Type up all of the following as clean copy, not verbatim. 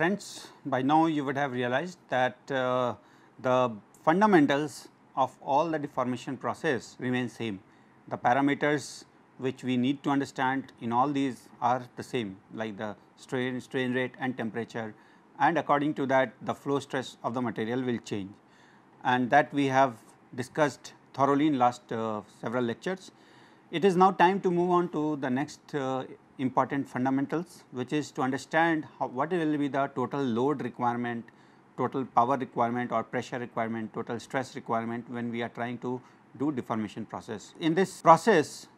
Friends, by now you would have realized that the fundamentals of all the deformation process remain same. The parameters which we need to understand in all these are the same, like the strain rate and temperature, and according to that the flow stress of the material will change, and that we have discussed thoroughly in last several lectures. It is now time to move on to the next important fundamentals, which is to understand what will be the total load requirement, total power requirement or pressure requirement, total stress requirement when we are trying to do deformation process. In this process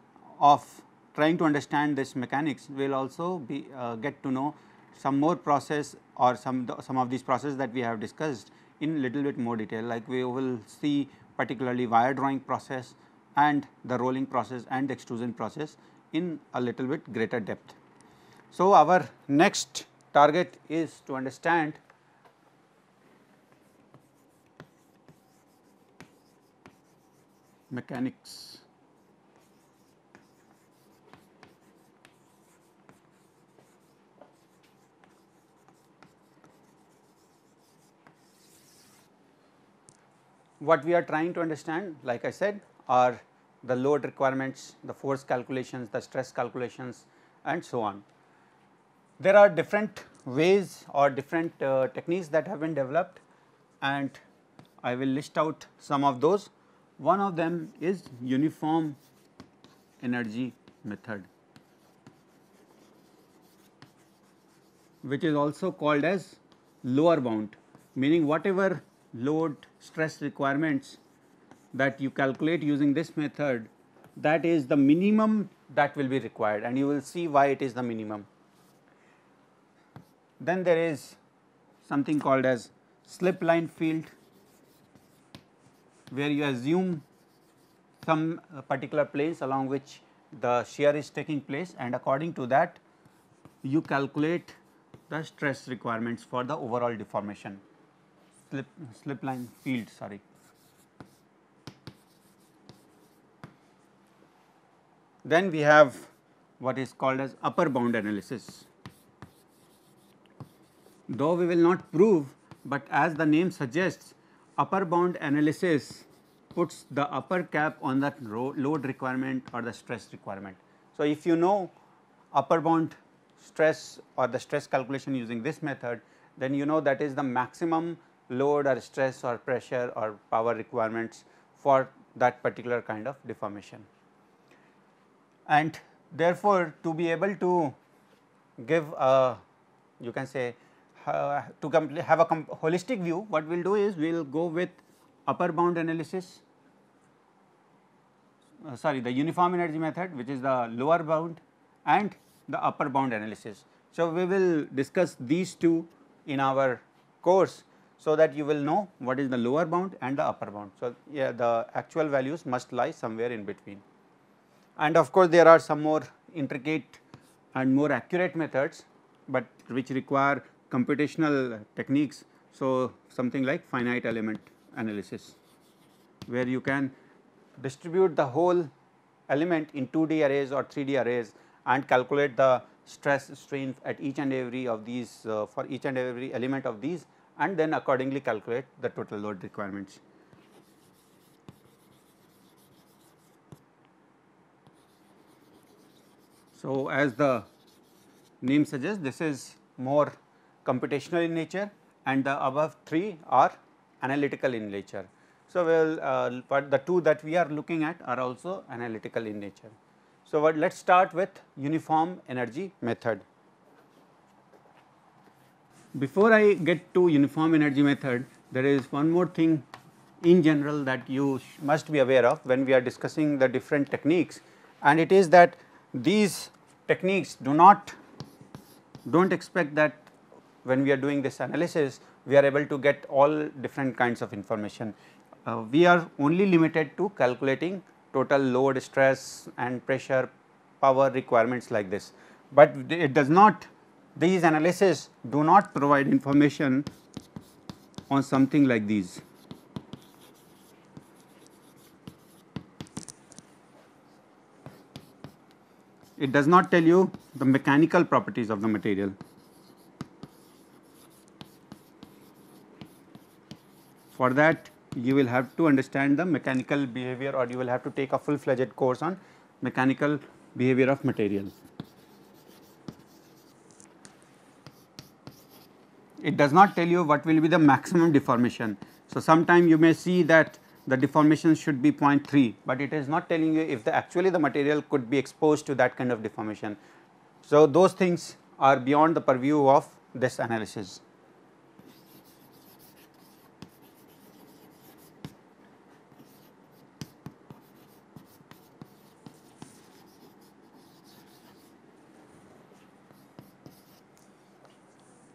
of trying to understand this mechanics, we will also be get to know some more process or some of these processes that we have discussed in little bit more detail, like we will see particularly wire drawing process and the rolling process and extrusion process in a little bit greater depth. So, our next target is to understand mechanics. What we are trying to understand, like I said, are the load requirements, the force calculations, the stress calculations and so on. There are different ways or different techniques that have been developed, and I will list out some of those. One of them is uniform energy method, which is also called as lower bound, meaning whatever load stress requirements that you calculate using this method, that is the minimum that will be required, and you will see why it is the minimum. Then there is something called as slip line field, where you assume some particular place along which the shear is taking place, and according to that you calculate the stress requirements for the overall deformation. Slip line field, sorry. Then we have what is called as upper bound analysis. Though we will not prove, but as the name suggests, upper bound analysis puts the upper cap on that load requirement or the stress requirement. So, if you know upper bound stress or the stress calculation using this method, then you know that is the maximum load or stress or pressure or power requirements for that particular kind of deformation. And therefore, to be able to give a, you can say to have a holistic view, what we will do is we will go with upper bound analysis, the uniform energy method, which is the lower bound, and the upper bound analysis. So, we will discuss these two in our course, so that you will know what is the lower bound and the upper bound. So, yeah, the actual values must lie somewhere in between. And of course, there are some more intricate and more accurate methods, but which require computational techniques. So, something like finite element analysis, where you can distribute the whole element in 2D arrays or 3D arrays and calculate the stress strain at each and every of these for each and every element of these, and then accordingly calculate the total load requirements. So, as the name suggests, this is more computational in nature, and the above three are analytical in nature. So, but the two that we are looking at are also analytical in nature. So, let us start with uniform energy method. Before I get to uniform energy method, there is one more thing in general that you must be aware of when we are discussing the different techniques, and it is that these techniques don't expect that when we are doing this analysis we are able to get all different kinds of information. We are only limited to calculating total load, stress and pressure, power requirements like this, but it does not, these analyses do not provide information on something like these. It does not tell you the mechanical properties of the material. For that you will have to understand the mechanical behavior, or you will have to take a full fledged course on mechanical behavior of material. It does not tell you what will be the maximum deformation. So, sometime you may see that the deformation should be 0.3, but it is not telling you if actually the material could be exposed to that kind of deformation. So, those things are beyond the purview of this analysis.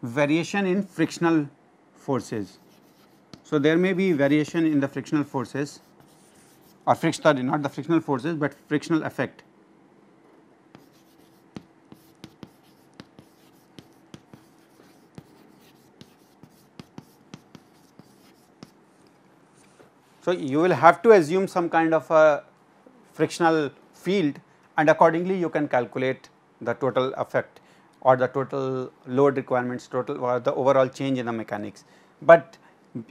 Variation in frictional forces. So, there may be variation in the frictional forces, or sorry, not the frictional forces, but frictional effect. So, you will have to assume some kind of a frictional field, and accordingly you can calculate the total effect or the total load requirements, total or the overall change in the mechanics. But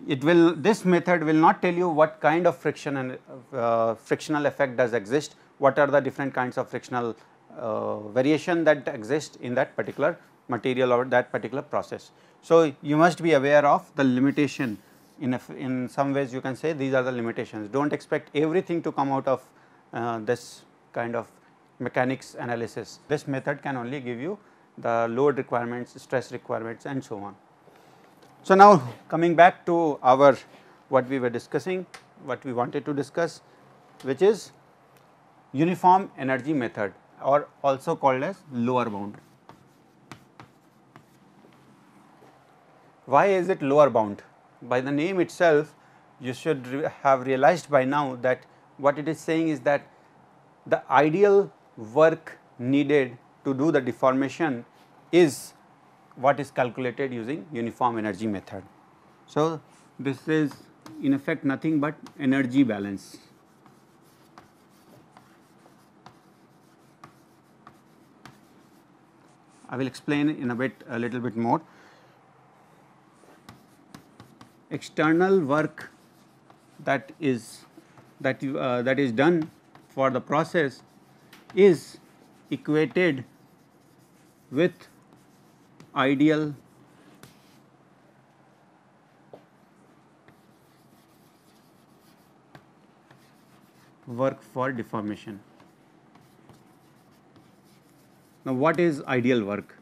it will, this method will not tell you what kind of friction and frictional effect does exist, what are the different kinds of frictional variation that exist in that particular material or that particular process. So, you must be aware of the limitation. In some ways you can say these are the limitations. Do not expect everything to come out of this kind of mechanics analysis. This method can only give you the load requirements, stress requirements, and so on. So, now coming back to our what we were discussing, what we wanted to discuss, which is uniform energy method, or also called as lower bound. Why is it lower bound? By the name itself, you should have realized by now that what it is saying is that the ideal work needed to do the deformation is what is calculated using uniform energy method. So, this is in effect nothing but energy balance. I will explain in a little bit more. External work that is done for the process is equated with ideal work for deformation. Now, what is ideal work?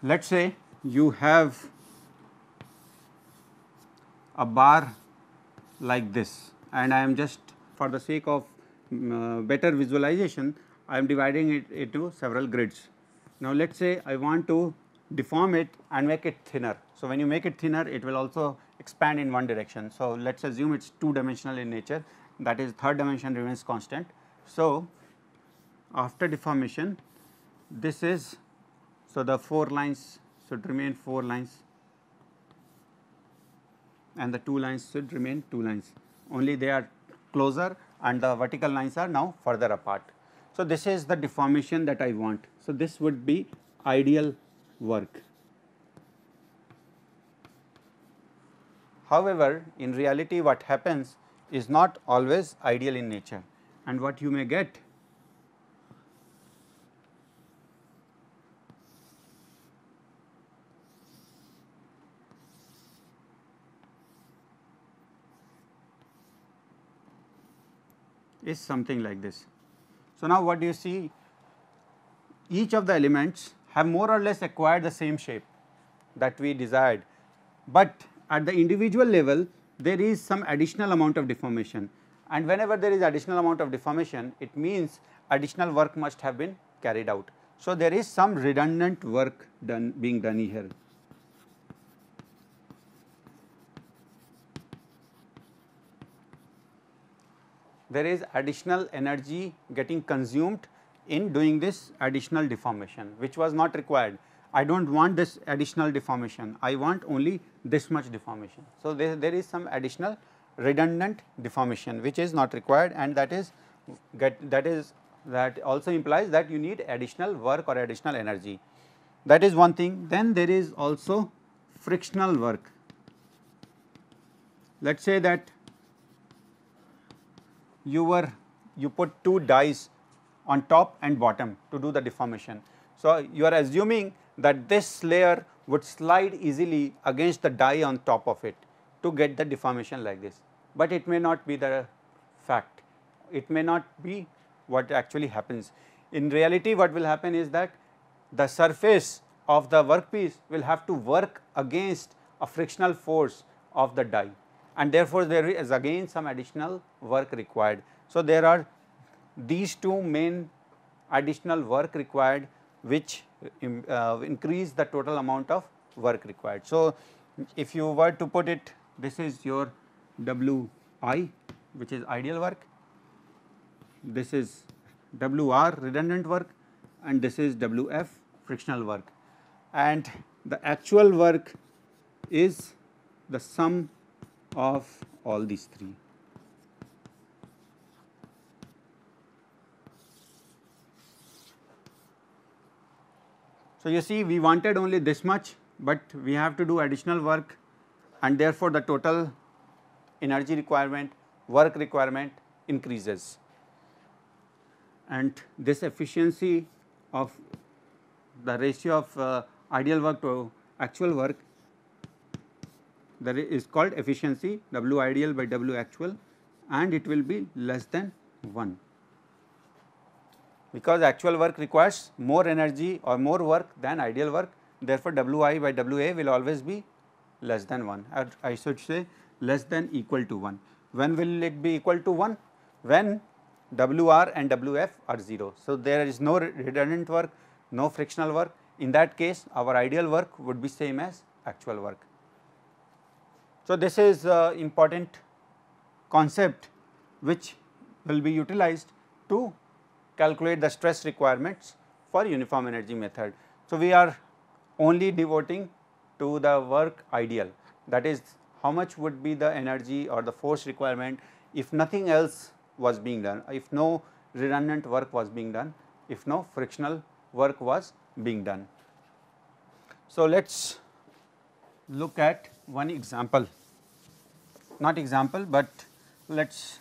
Let us say you have a bar like this, and I am just, for the sake of better visualization, I am dividing it into several grids. Now, let us say I want to deform it and make it thinner. So, when you make it thinner, it will also expand in one direction. So, let us assume it is two dimensional in nature, that is third dimension remains constant. So, after deformation, this is, so the 4 lines should remain 4 lines, and the 2 lines should remain 2 lines, only they are closer and the vertical lines are now further apart. So, this is the deformation that I want. So, this would be ideal work. However, in reality what happens is not always ideal in nature, and what you may get is something like this. So, now what do you see? Each of the elements have more or less acquired the same shape that we desired, but at the individual level there is some additional amount of deformation, and whenever there is additional amount of deformation, it means additional work must have been carried out. So, there is some redundant work being done here. There is additional energy getting consumed in doing this additional deformation, which was not required. I do not want this additional deformation, I want only this much deformation. So, there is some additional redundant deformation which is not required, and that also implies that you need additional work or additional energy. That is one thing. Then there is also frictional work. Let us say that you put two dies on top and bottom to do the deformation. So, you are assuming that this layer would slide easily against the die on top of it to get the deformation like this, but it may not be the fact, it may not be what actually happens. In reality, what will happen is that the surface of the workpiece will have to work against a frictional force of the die, and therefore, there is again some additional work required. So, there are these two main additional work required which increase the total amount of work required. So, if you were to put it, this is your Wi, which is ideal work, this is Wr redundant work, and this is Wf frictional work, and the actual work is the sum of all these three. So, you see we wanted only this much, but we have to do additional work, and therefore, the total energy requirement, work requirement increases, and this efficiency of the ratio of ideal work to actual work, that is called efficiency W ideal by W actual, and it will be less than 1, because actual work requires more energy or more work than ideal work. Therefore, Wi by Wa will always be less than 1, or I should say less than equal to 1. When will it be equal to 1? When Wr and Wf are 0. So, there is no redundant work, no frictional work. In that case, our ideal work would be same as actual work. So, this is important concept which will be utilized to calculate the stress requirements for uniform energy method. So, we are only devoting to the work ideal, that is how much would be the energy or the force requirement if nothing else was being done, if no redundant work was being done, if no frictional work was being done. So, let us look at one example, not example, but let us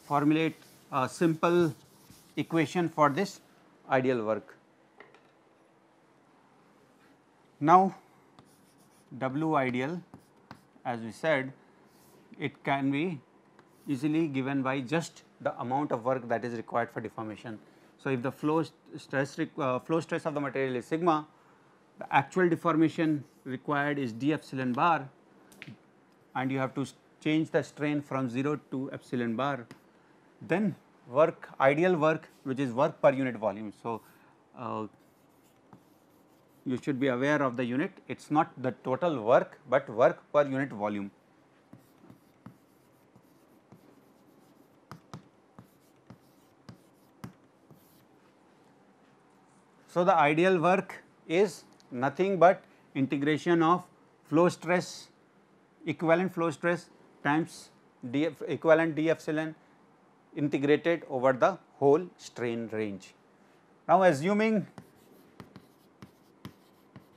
formulate a simple equation for this ideal work. Now, W ideal, as we said, it can be easily given by just the amount of work that is required for deformation. So, if the flow stress of the material is sigma, the actual deformation required is d epsilon bar, and you have to change the strain from 0 to epsilon bar. Then work, ideal work, which is work per unit volume. So, you should be aware of the unit, it is not the total work, but work per unit volume. So, the ideal work is nothing but integration of flow stress, equivalent flow stress times equivalent d epsilon integrated over the whole strain range. Now, assuming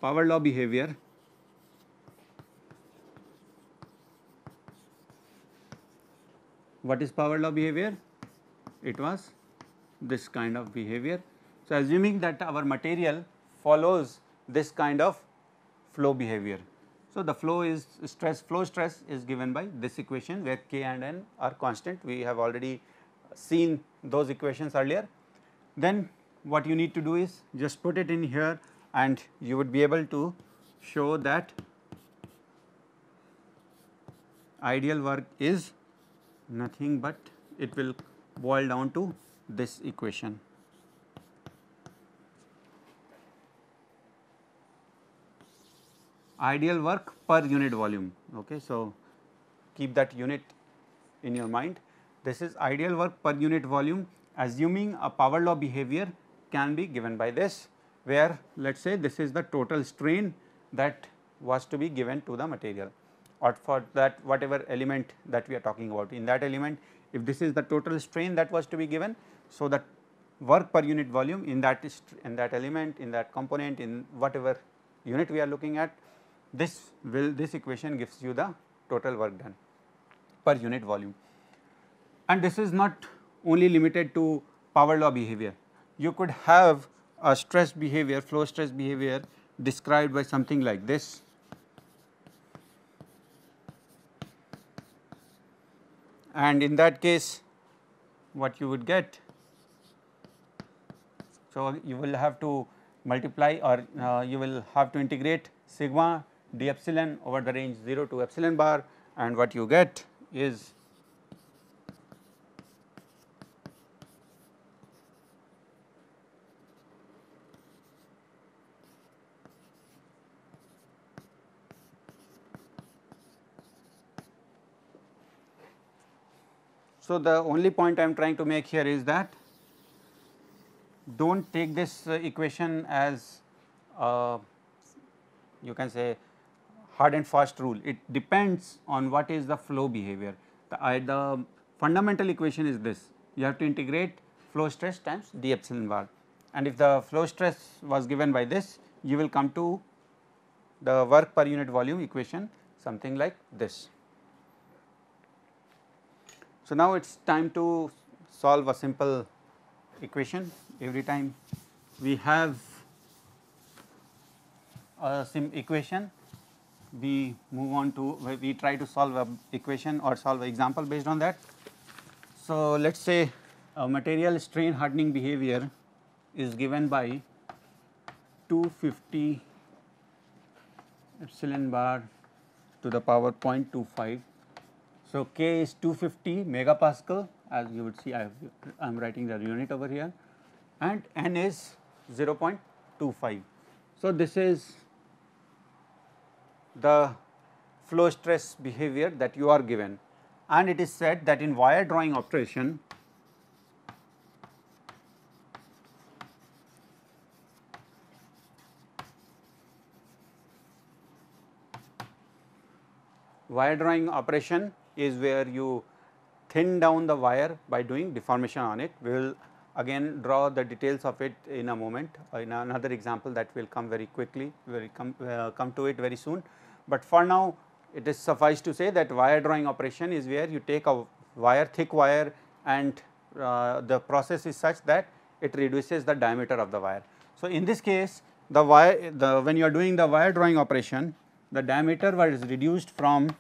power law behavior, what is power law behavior? It was this kind of behavior. So, assuming that our material follows this kind of flow behavior. So, the flow stress is given by this equation where K and N are constant. We have already seen those equations earlier. Then what you need to do is just put it in here, and you would be able to show that ideal work is nothing but, it will boil down to this equation. Ideal work per unit volume. Okay, so, keep that unit in your mind. This is ideal work per unit volume, assuming a power law behavior can be given by this, where let us say this is the total strain that was to be given to the material, or for that whatever element that we are talking about. In that element, if this is the total strain that was to be given, so that work per unit volume in that element, in that component, in whatever unit we are looking at. This equation gives you the total work done per unit volume. And this is not only limited to power law behavior. You could have a stress behavior, flow stress behavior described by something like this. And in that case, what you would get, so you will have to multiply, or you will have to integrate sigma d epsilon over the range 0 to epsilon bar, and what you get is so the only point I am trying to make here is that do not take this equation as you can say hard and fast rule. It depends on what is the flow behavior. The fundamental equation is this: you have to integrate flow stress times d epsilon bar, and if the flow stress was given by this, you will come to the work per unit volume equation something like this. So, now it is time to solve a simple equation. Every time we have a equation, we move on to, we try to solve a equation or solve an example based on that. So, let us say a material strain hardening behavior is given by 250 epsilon bar to the power 0.25. So, K is 250 megapascal, as you would see I am writing the unit over here, and N is 0.25. So, this is the flow stress behavior that you are given, and it is said that in wire drawing operation, is where you thin down the wire by doing deformation on it. We will again draw the details of it in a moment, in another example that will come very quickly, come to it very soon. But for now, it is suffice to say that wire drawing operation is where you take a wire, thick wire, and the process is such that it reduces the diameter of the wire. So, in this case, the wire, when you are doing the wire drawing operation, the diameter was reduced from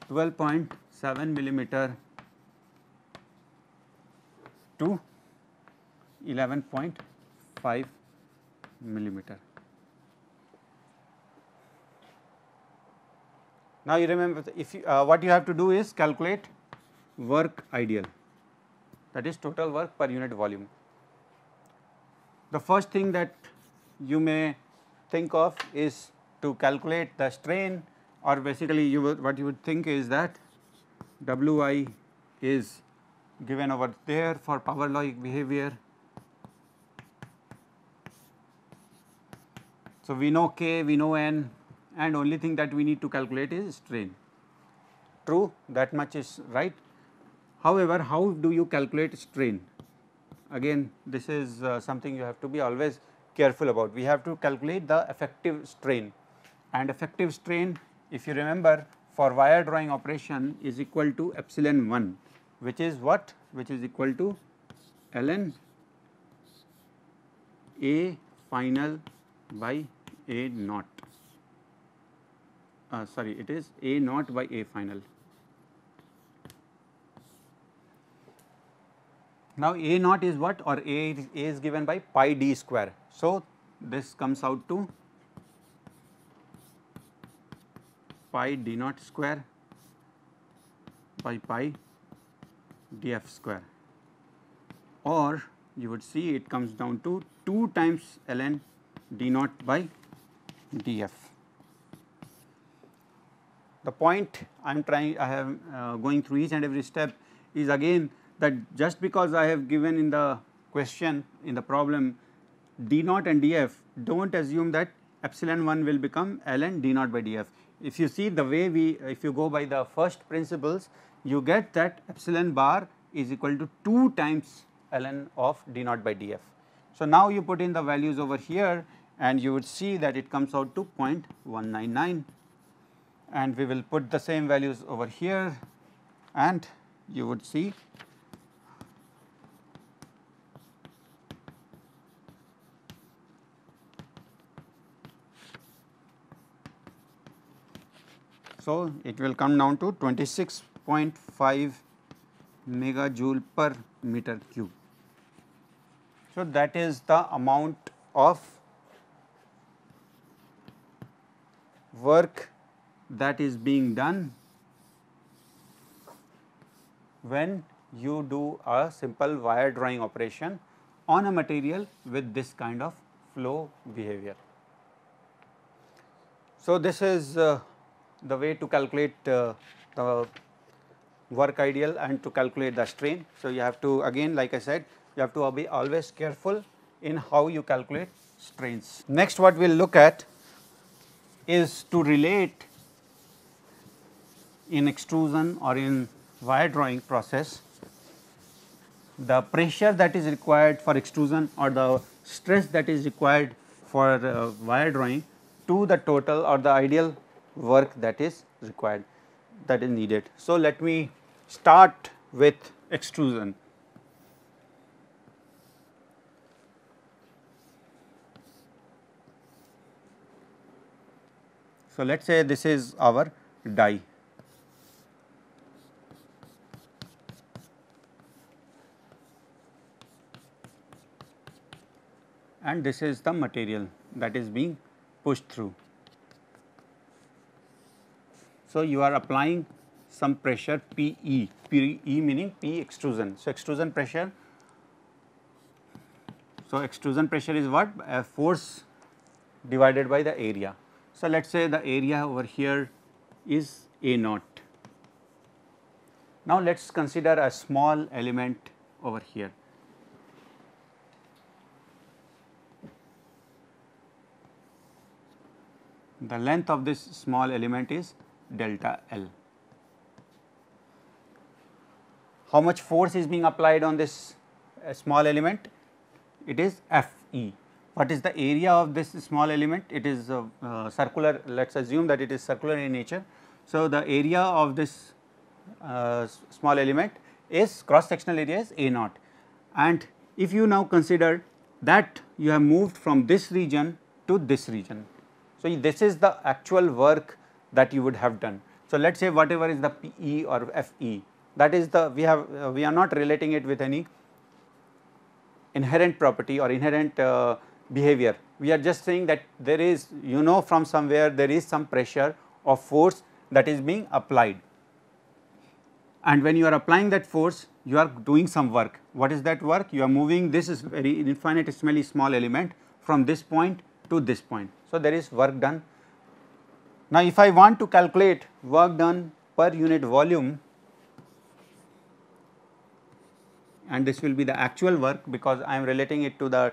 12.7 millimeter to 11.5 millimeter. Now, you remember, if you, what you have to do is calculate work ideal, that is total work per unit volume. The first thing that you may think of is to calculate the strain, or basically what you would think is that Wi is given over there for power law behavior. So, we know K, we know N, and only thing that we need to calculate is strain. True, that much is right. However, how do you calculate strain? Again, this is something you have to be always careful about. We have to calculate the effective strain, and effective strain, if you remember, for wire drawing operation is equal to epsilon 1, which is what? Which is equal to ln A final by A naught. Sorry, it is A naught by A final. Now, A naught is what, or A is given by pi d square. So, this comes out to pi d naught square by pi df square, or you would see it comes down to 2 times ln d naught by df. The point I have going through each and every step is again that just because I have given in the question, in the problem, d naught and df, do not assume that epsilon 1 will become ln d naught by df. If you see the way if you go by the first principles, you get that epsilon bar is equal to 2 times ln of d naught by df. So, now you put in the values over here and you would see that it comes out to 0.199, and we will put the same values over here and you would see so it will come down to 26.5 megajoule per meter cube. So, that is the amount of work that is being done when you do a simple wire drawing operation on a material with this kind of flow behavior. So, this is the way to calculate the work ideal and to calculate the strain. So, you have to, again like I said, you have to be always careful in how you calculate strains. Next, what we will look at is to relate in extrusion or in wire drawing process the pressure that is required for extrusion or the stress that is required for wire drawing to the total or the ideal work that is required, that is needed. So, let me start with extrusion. So, let us say this is our die. And this is the material that is being pushed through. So, you are applying some pressure PE, PE meaning P extrusion. So, extrusion pressure. So, extrusion pressure is what? A force divided by the area. So, let us say the area over here is A naught. Now, let us consider a small element over here. The length of this small element is delta L. How much force is being applied on this small element? It is Fe. What is the area of this small element? It is circular, let us assume that it is circular in nature. So, the area of this small element is cross sectional area is A naught, and if you now consider that you have moved from this region to this region. So, this is the actual work that you would have done. So, let us say whatever is the PE or Fe, that is the we are not relating it with any inherent property or inherent behavior. We are just saying that there is, you know, from somewhere there is some pressure or force that is being applied, and when you are applying that force you are doing some work. What is that work? You are moving this is very infinitesimally small element from this point to this point. So, there is work done. Now, if I want to calculate work done per unit volume, and this will be the actual work because I am relating it to the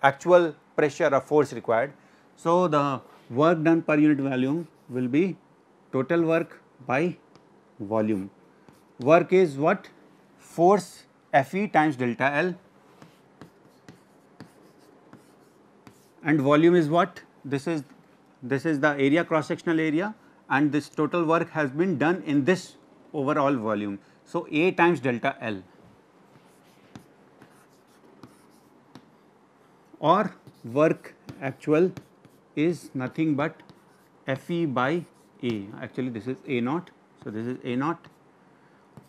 actual pressure or force required. So, the work done per unit volume will be total work by volume. Work is what? Force Fe times delta L, and volume is what? This is the area, cross sectional area, and this total work has been done in this overall volume. So, A times delta L, or work actual is nothing but Fe by A. Actually, this is A naught. So, this is A naught,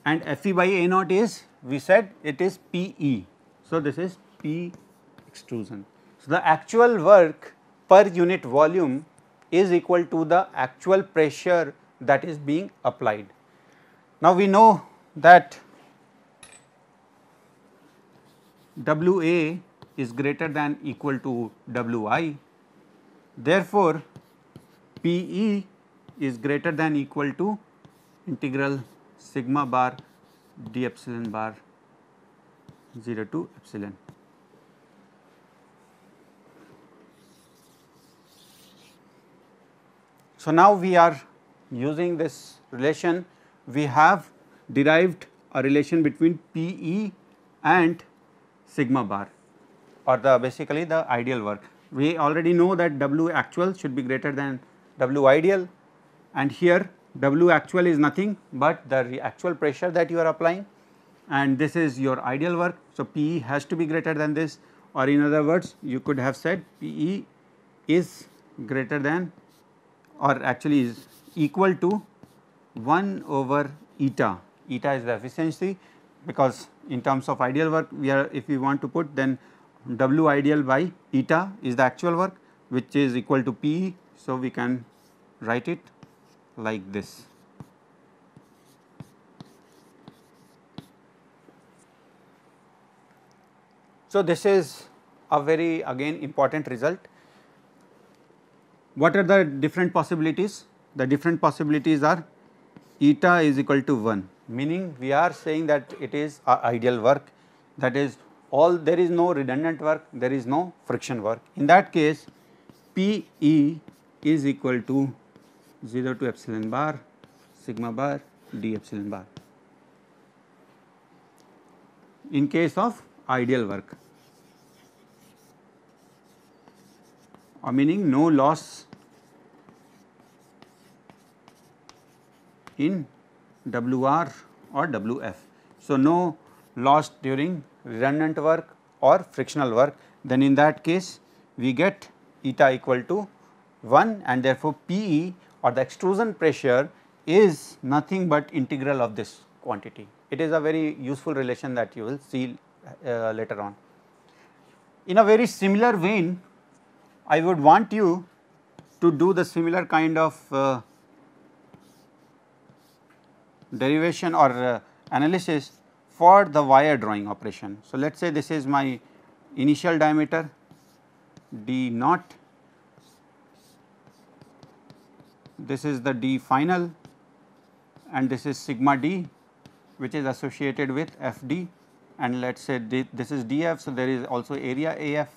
and Fe by A naught is, we said it is PE. So, this is P extrusion. So, the actual work per unit volume is equal to the actual pressure that is being applied. Now, we know that WA is greater than equal to WI, therefore, PE is greater than equal to integral sigma bar d epsilon bar 0 to epsilon. So, now we are using this relation, we have derived a relation between PE and sigma bar, or the basically the ideal work. We already know that W actual should be greater than W ideal, and here W actual is nothing but the actual pressure that you are applying, and this is your ideal work. So, P E has to be greater than this, or in other words you could have said P E is greater than, or actually is equal to 1 over eta. Eta is the efficiency, because in terms of ideal work we are, if we want to put, then W ideal by eta is the actual work, which is equal to P E. So, we can write it like this. So, this is a very again important result. What are the different possibilities? The different possibilities are eta is equal to 1, meaning we are saying that it is a ideal work, that is all, there is no redundant work, there is no friction work. In that case, P E is equal to 0 to epsilon bar sigma bar d epsilon bar in case of ideal work, or meaning no loss in WR or WF. So, no loss during redundant work or frictional work, then in that case we get eta equal to 1, and therefore, P E or the extrusion pressure is nothing but integral of this quantity. It is a very useful relation that you will see later on. In a very similar vein, I would want you to do the similar kind of derivation or analysis for the wire drawing operation. So, let us say this is my initial diameter d naught, this is the d final, and this is sigma d, which is associated with F d, and let us say this is d f. So, there is also area A f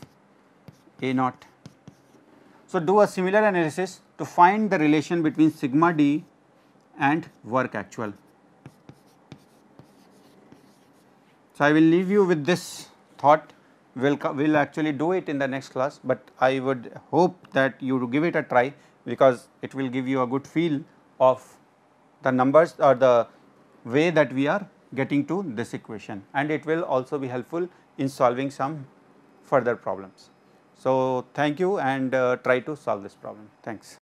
A naught. So, do a similar analysis to find the relation between sigma d and work actual. So, I will leave you with this thought. We will actually do it in the next class, but I would hope that you give it a try, because it will give you a good feel of the numbers or the way that we are getting to this equation, and it will also be helpful in solving some further problems. So, thank you, and try to solve this problem. Thanks.